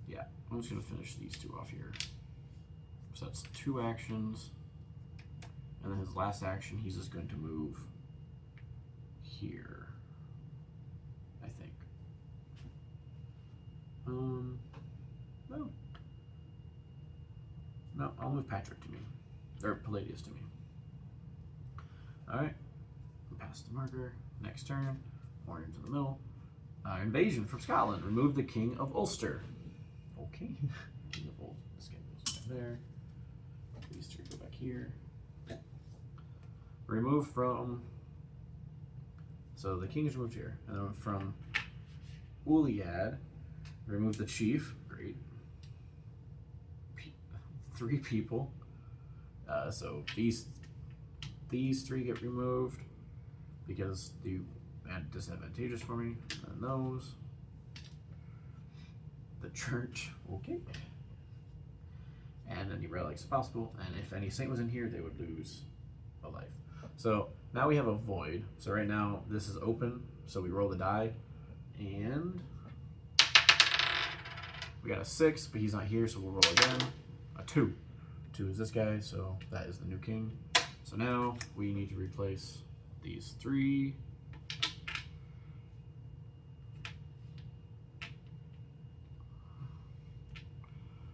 Yeah, I'm just going to finish these two off here. So that's 2 actions. And then his last action, he's just going to move here, I think. No, I'll move Patrick to me, or Palladius to me. All right, pass the marker. Next turn, orange in the middle. Invasion from Scotland. Remove the King of Ulster. Okay, King of Ulster. This guy goes back there. These 3 go back here. Remove from. So the king is removed here, and then from Uliad, remove the chief. Great. 3 people. So these 3 get removed because they are disadvantageous for me. And those. The church. Okay. And any relics possible. And if any saint was in here, they would lose a life. So now we have a void. So right now this is open. So we roll the die, and we got a 6, but he's not here, so we'll roll again. A 2. 2 is this guy, so that is the new king. So now we need to replace these 3.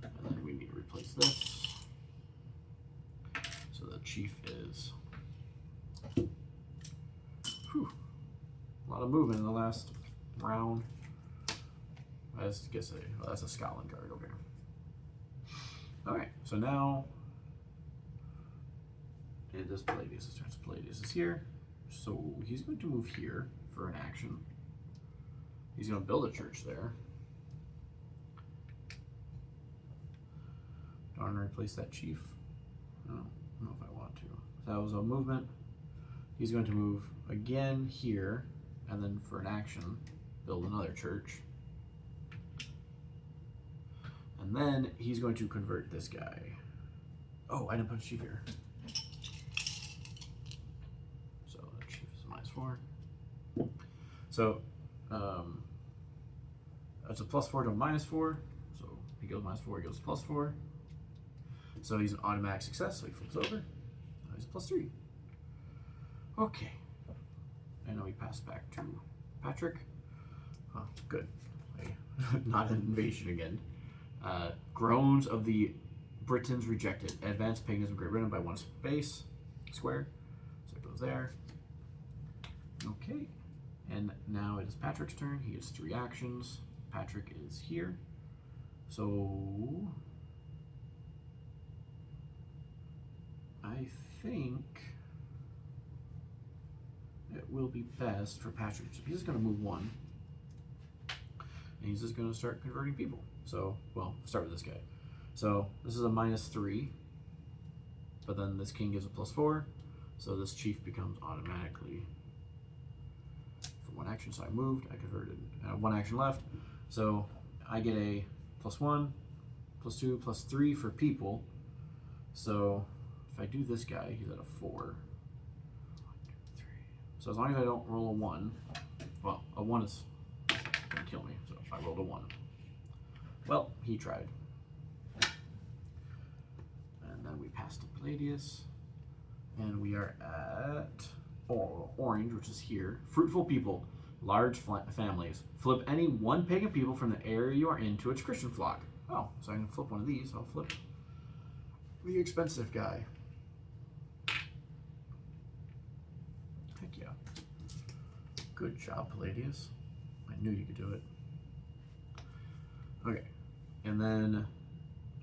And then we need to replace this. So the chief is. Whew. A lot of movement in the last round. That's a Scotland card over here. Alright, so now it is Palladius' turn. So Palladius is here. So he's going to move here for an action. He's going to build a church there. Do I want to replace that chief? I don't know if I want to. That was a movement. He's going to move again here, and then for an action, build another church. And then he's going to convert this guy. Oh, I didn't put a chief here. So the chief is -4. So it's a +4 to a -4. So he goes -4, he goes +4. So he's an automatic success, so he flips over. Now he's a +3. Okay. And now we pass back to Patrick. Oh, good. Not an invasion again. Groans of the Britons rejected. Advanced paganism great ridden by 1 square. So it goes there. Okay. And now it is Patrick's turn. He has 3 actions. Patrick is here. So I think it will be best for Patrick. He's just going to move 1. And he's just going to start converting people. So, well, start with this guy. So this is a -3. But then this king gives a +4. So this chief becomes automatically for 1 action. So I moved, I converted. I have 1 action left. So I get a +1, +2, +3 for people. So if I do this guy, he's at a 4. 1, 2, 3. So as long as I don't roll a 1, well, a 1 is gonna kill me. So if I rolled a 1, well, he tried. And then we pass to Palladius, and we are at orange, which is here. Fruitful people, large families. Flip any 1 pagan people from the area you are in to its Christian flock. Oh, so I can flip one of these. I'll flip the expensive guy. Heck yeah. Good job, Palladius. I knew you could do it. Okay, and then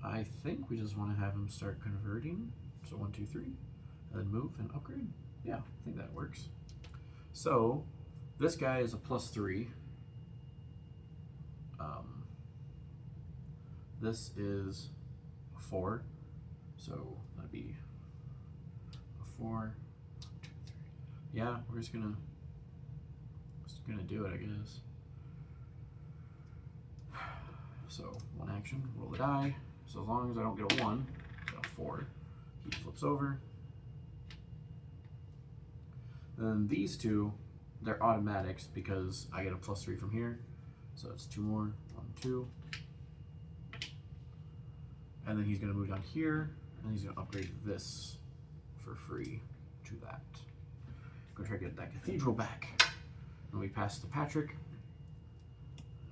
I think we just want to have him start converting. So 1, 2, 3, and then move and upgrade. Yeah, I think that works. So this guy is a +3. This is a 4. So that'd be a 4. 1, 2, 3. Yeah, we're just gonna gonna do it, I guess. So, one action, roll the die. So as long as I don't get a 1, I got a 4. He flips over. Then these two, they're automatics because I get a +3 from here. So it's 2 more. 1, 2. And then he's going to move down here, and he's going to upgrade this for free to that. Go try to get that cathedral back. And we pass to Patrick.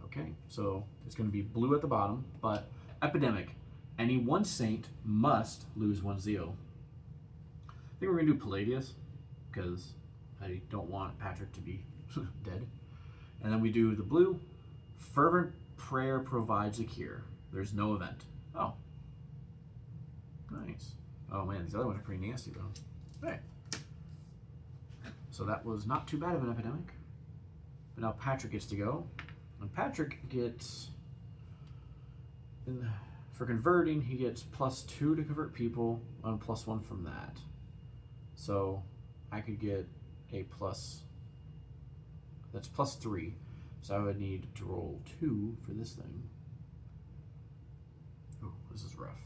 Okay, so it's going to be blue at the bottom, but epidemic. Any one saint must lose 1 zeal. I think we're going to do Palladius, because I don't want Patrick to be dead. And then we do the blue. Fervent prayer provides a cure. There's no event. Oh. Nice. Oh man, these other ones are pretty nasty though. Hey. So that was not too bad of an epidemic. But now Patrick gets to go. And Patrick gets, for converting, he gets +2 to convert people and +1 from that. So I could get a that's +3. So I would need to roll 2 for this thing. Oh, this is rough.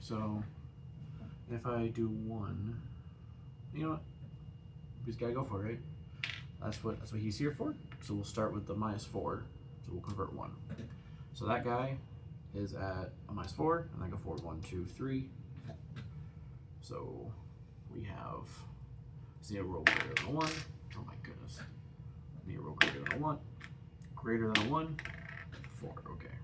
So if I do 1, you know what? We just gotta go for it, right? That's what he's here for. So we'll start with the -4. So we'll convert 1. So that guy is at a -4, and then go forward 1, 2, 3. So we have need a roll greater than a 1. Oh my goodness. Need a roll greater than a 1. Greater than a 1. 4. Okay.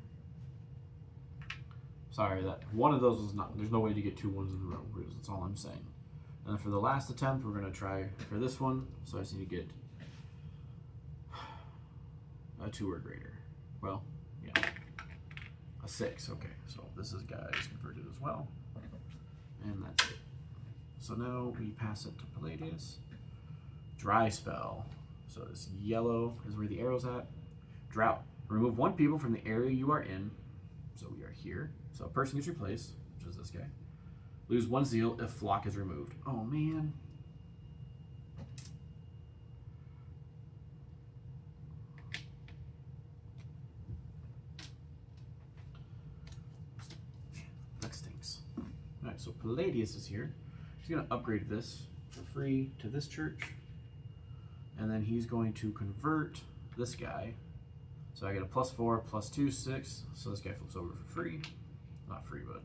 Sorry, that one of those was not. There's no way to get 2 1s in a row. That's all I'm saying. And then for the last attempt, we're gonna try for this one. So I just need to get a 2 or greater. Well, yeah, a 6. Okay, so this is guys converted as well, and that's it. So now we pass it to Palladius. Dry spell. So this yellow is where the arrow's at. Drought. Remove 1 people from the area you are in. So we are here. So a person gets replaced, which is this guy. Lose 1 zeal if flock is removed. Oh man. That stinks. Alright, so Palladius is here. He's going to upgrade this for free to this church. And then he's going to convert this guy. So I get a +4, +2, 6. So this guy flips over for free. Not free, but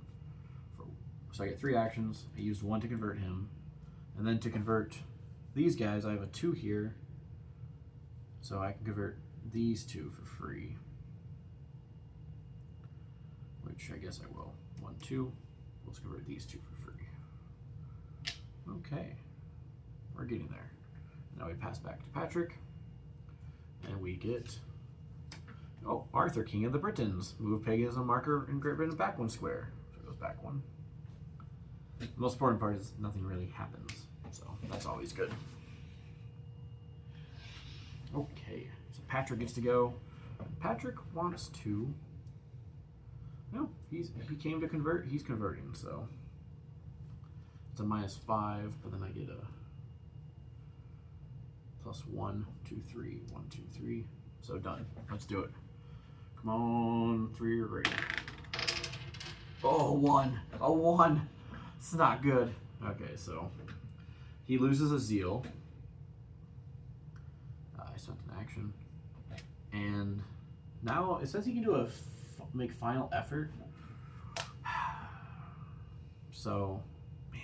so I get 3 actions. I used 1 to convert him. And then to convert these guys, I have a 2 here. So I can convert these 2 for free. Which I guess I will. 1, 2. Let's convert these 2 for free. Okay. We're getting there. Now we pass back to Patrick. And we get... Oh, Arthur, King of the Britons. Move paganism marker in Great Britain back 1 square. So it goes back 1. The most important part is nothing really happens. So that's always good. Okay, so Patrick gets to go. Patrick wants to... No, he came to convert. He's converting, so... It's a -5, but then I get a +1, 2, 3, 1, 2, 3. So done. Let's do it. Come on, 3 or greater. Oh, 1. A 1. It's not good. Okay, so he loses a zeal. I spent an action. And now it says he can do make final effort. So, man.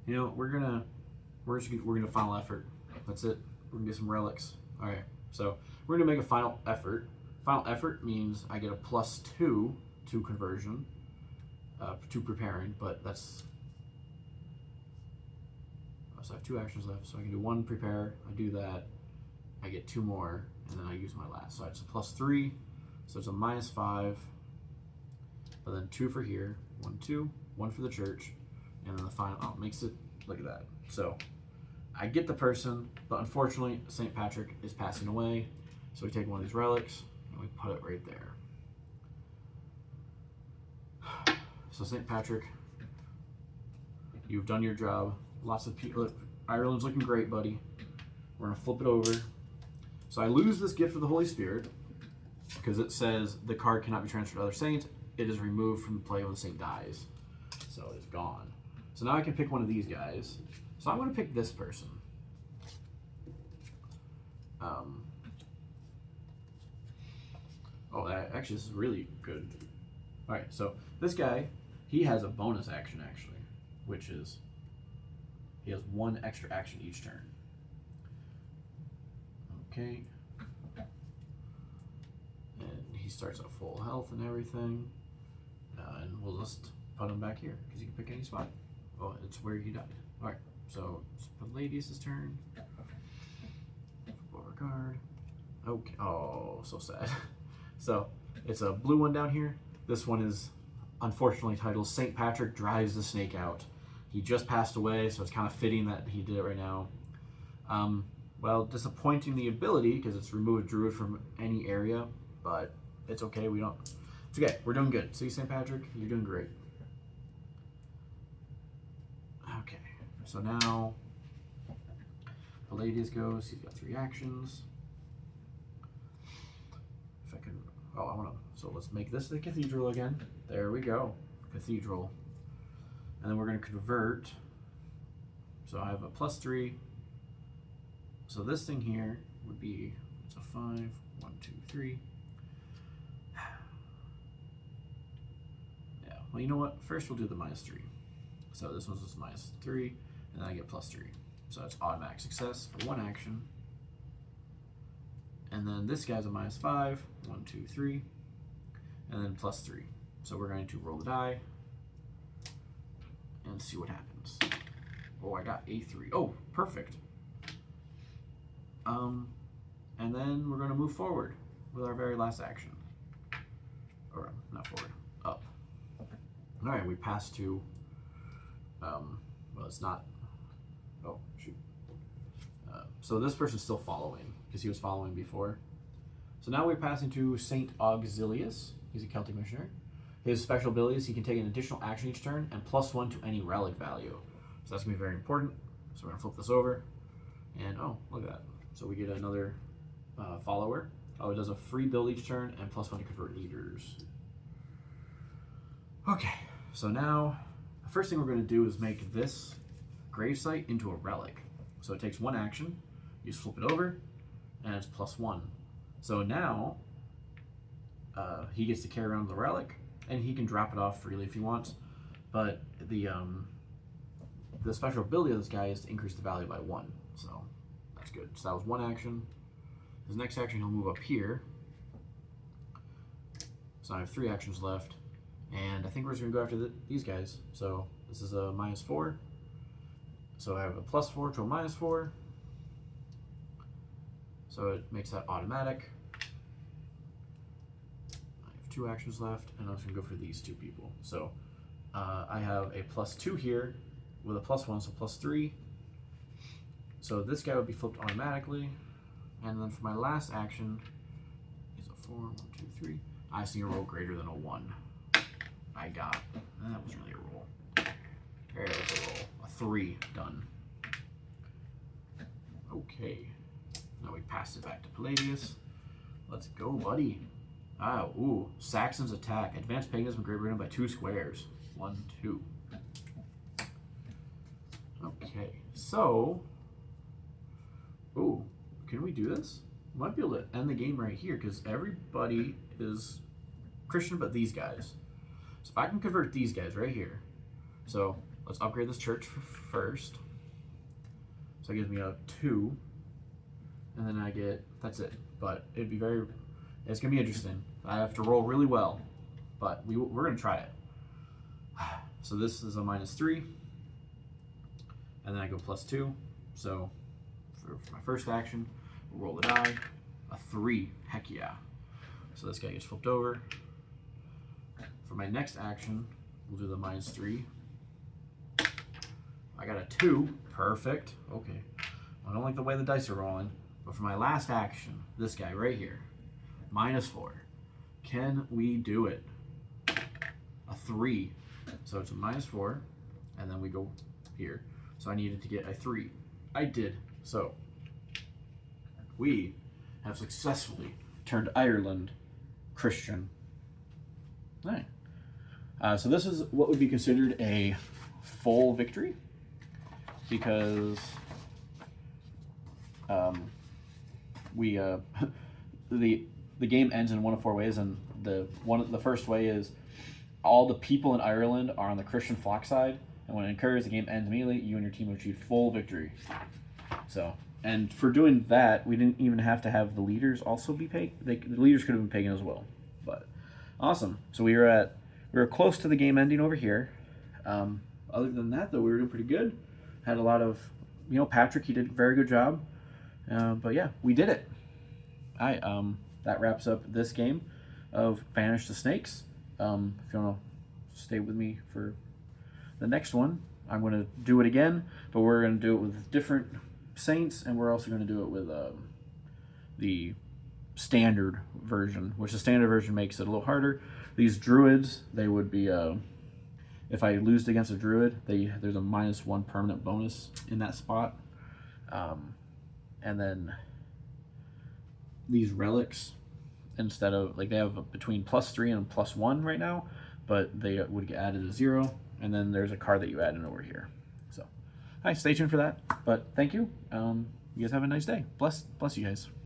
You know, we're gonna final effort. That's it. We're gonna get some relics. All right. So we're gonna make a final effort. Final effort means I get a +2 to conversion, to preparing. But that's so I have 2 actions left. So I can do 1 prepare. I do that. I get 2 more, and then I use my last. So it's a +3. So it's a -5. but then 2 for here, 1, 2, 1 for the church, and then the final, oh, makes it, look at that. So I get the person, but unfortunately St. Patrick is passing away, so we take one of these relics and we put it right there. So St. Patrick, you've done your job. Lots of people, Ireland's looking great, buddy. We're gonna flip it over. So I lose this gift of the Holy Spirit because it says the card cannot be transferred to other saints. It is removed from play when the saint dies. So it's gone. So now I can pick one of these guys. So I'm gonna pick this person. Oh, actually, this is really good. All right, so this guy, he has a bonus action actually, which is he has 1 extra action each turn. Okay. And he starts at full health and everything. And we'll just put him back here because you can pick any spot. Oh, it's where he died. All right, so it's Palladius' turn. Over card. Okay. Oh, so sad. So it's a blue one down here. This one is unfortunately titled St. Patrick Drives the Snake Out. He just passed away, so it's kind of fitting that he did it right now. Well, disappointing the ability because it's removed druid from any area, but it's okay. It's okay. We're doing good. See, St. Patrick, you're doing great. Okay, so now Palladius goes. He's got 3 actions. If I can, so let's make this the cathedral again. There we go, cathedral. And then we're going to convert. So I have a +3. So this thing here would be, it's a 5, 1, 2, 3. Yeah, well, you know what? First we'll do the -3. So this one's just -3, and then I get +3. So it's automatic success for 1 action. And then this guy's a -5, 1, 2, 3, and then +3. So we're going to roll the die and see what happens. Oh, I got a 3. Oh, perfect. And then we're going to move forward with our very last action. Or not forward, up. All right, we pass to, well, it's not, oh, shoot. So this person's still following because he was following before. So now we're passing to Saint Auxilius. He's a Celtic missionary. His special ability is he can take an additional action each turn and +1 to any relic value. So that's going to be very important. So we're going to flip this over. And oh, look at that. So we get another follower. Oh, it does a free build each turn and +1 to convert leaders. Okay, so now the first thing we're going to do is make this gravesite into a relic. So it takes 1 action. You just flip it over, and it's +1. So now he gets to carry around the relic, and he can drop it off freely if he wants. But the special ability of this guy is to increase the value by 1. So that's good. So that was 1 action. His next action, he'll move up here. So I have 3 actions left. And I think we're just going to go after these guys. So this is a -4. So I have a +4 to a -4. So it makes that automatic. I have 2 actions left, and I'm just going to go for these 2 people. So I have a +2 here with a +1, so +3. So this guy would be flipped automatically. And then for my last action, is a 4, 1, 2, 3. I see a roll greater than a 1. I got, that was really a roll. There was a roll, a 3, done. Okay, now we pass it back to Palladius. Let's go, buddy. Ah, ooh, Saxons attack. Advanced paganism Great Britain by 2 squares. 1, 2. Okay, so, ooh, can we do this? We might be able to end the game right here because everybody is Christian but these guys. So if I can convert these guys right here. So let's upgrade this church first. So it gives me a 2. And then I get, that's it. But it'd be it's going to be interesting. I have to roll really well. But we're going to try it. So this is a -3. And then I go +2. So for my first action, we'll roll the die. A 3. Heck yeah. So this guy gets flipped over. for my next action, we'll do the -3. I got a 2. Perfect. Okay. I don't like the way the dice are rolling. But for my last action, this guy right here, -4. Can we do it? A 3. So it's a -4. And then we go here. So I needed to get a 3. I did. So we have successfully turned Ireland Christian. All right. So this is what would be considered a full victory, because we the game ends in one of 4 ways, and the first way is all the people in Ireland are on the Christian flock side, and when it occurs, the game ends immediately. You and your team will achieve full victory. So, and for doing that, we didn't even have to have the leaders also be pagan. The leaders could have been pagan as well. But awesome. So we were close to the game ending over here. Other than that, though, we were doing pretty good. Had a lot of, Patrick, he did a very good job. But yeah, we did it. That wraps up this game of Banish the Snakes. If you want to stay with me for the next one, I'm going to do it again, but we're going to do it with different saints, and we're also going to do it with the standard version, which the standard version makes it a little harder. These druids, they would be, if I lose against a druid, there's a -1 permanent bonus in that spot. And then these relics, instead of, they have between +3 and +1 right now, but they would get added to 0, and then there's a card that you add in over here. So, stay tuned for that, but thank you. You guys have a nice day. Bless you guys.